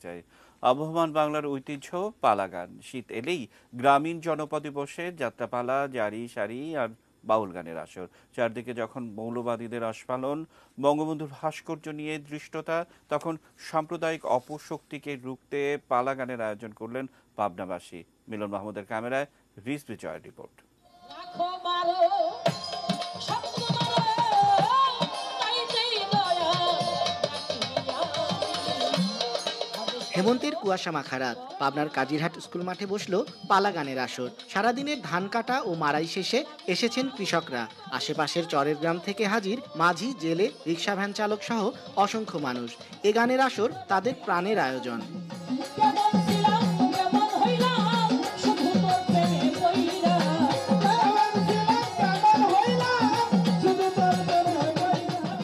চাই আবহমান বাংলার ঐতিহ্য পালা গান। শীত এলেই গ্রামীণ জনপদে বসে যাত্রাপালা, জারি সারি আর বাউল গানের আসর। চারদিকে যখন মৌলবাদীদের আস্ফালন, বঙ্গবন্ধুর ভাস্কর্য নিয়ে দৃষ্টতা, তখন সাম্প্রদায়িক অপশক্তিকে রুখতে পালা গানের আয়োজন করলেন পাবনাবাসী। মিলন মাহমুদের ক্যামেরায় রিজ বিজয়ের রিপোর্ট। হেমন্তের কুয়াশা মাখা রাত, পাবনার কাজিরহাট স্কুল মাঠে বসলো পালা গানের আসর। সারাদিনের ধান কাটা ও মারাই শেষে এসেছেন কৃষকরা। আশেপাশের চরের গ্রাম থেকে হাজির মাঝি, জেলে, রিক্সা ভ্যান চালক সহ অসংখ্য মানুষ। এ গানের আসর তাদের প্রাণের আয়োজন।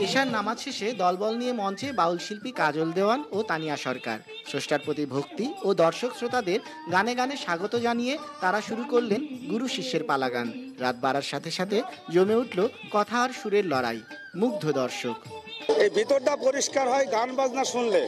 এশার নামাজ শেষে দলবল নিয়ে মঞ্চে বাউল শিল্পী কাজল দেওয়ান ও তানিয়া সরকার। স্রষ্টার প্রতি ভক্তি ও দর্শক শ্রোতাদের গানে গানে স্বাগত জানিয়ে তারা শুরু করলেন গুরু শিষ্যের পালা গান। রাত বাড়ার সাথে সাথে জমে উঠল কথা আর সুরের লড়াই। মুগ্ধ দর্শক। এই ভিতরটা পরিষ্কার হয় গান বাজনা শুনলে।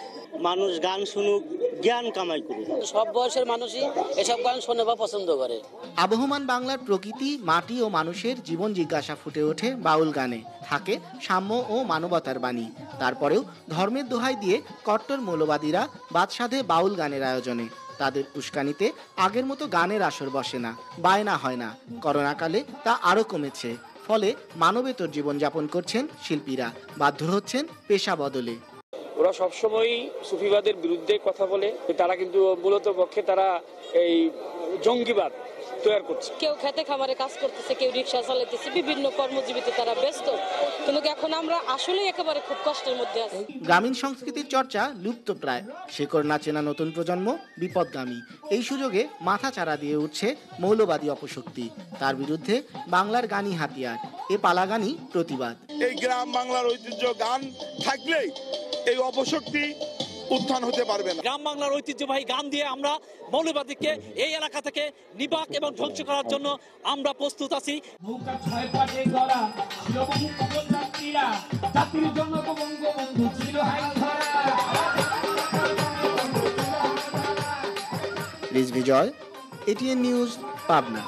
মানুষ গান শুনুক, জ্ঞান কামাই করুক। সব বয়সের মানুষই এসব গান শোনে বা পছন্দ করে। আবহমান বাংলার প্রকৃতি, মাটি ও মানুষের জীবন জিজ্ঞাসা ফুটে ওঠে বাউল গানে। থাকে সাম্য ও মানবতার বাণী। তারপরেও ধর্মের দোহাই দিয়ে কট্টর মৌলবাদীরা বাদ সাধে বাউল গানের আয়োজনে। তাদের উস্কানিতে আগের মতো গানের আসর বসে না, বায়না হয় না। করোনাকালে তা আরও কমেছে। ফলে মানবেতর জীবনযাপন করছেন শিল্পীরা, বাধ্য হচ্ছেন পেশা বদলে। ওরা সবসময় সুফিবাদের বিরুদ্ধে কথা বলে, তারা কিন্তু মূলত পক্ষে তারা এই জঙ্গিবাদ তৈরি করছে। কেউ খেতে খামারে কাজ করতেছে, কেউ রিক্সা চালাতেছে, বিভিন্ন কর্মজীবীতে তারা ব্যস্ত। কিন্তু এখন আমরা আসলে একেবারে খুব কষ্টের মধ্যে আছি। গ্রামীণ সংস্কৃতির চর্চা লুপ্ত প্রায়। শেকড় না চেনা নতুন প্রজন্ম বিপদগামী। এই সুযোগে মাথা চারা দিয়ে উঠছে মৌলবাদী অপশক্তি। তার বিরুদ্ধে বাংলার গানই হাতিয়ার। এ পালা গানই প্রতিবাদ। এই গ্রাম বাংলার ঐতিহ্য গান থাকলেই এই অপশক্তি উত্থান হতে পারবে না। গ্রাম বাংলার ঐতিহ্যবাহী গান দিয়ে আমরা মৌলবাদীকে এই এলাকা থেকে নিবাক এবং ধ্বংস করার জন্য আমরা প্রস্তুত আছি। রিজ বিজয়, এটিএন নিউজ, পাবনা।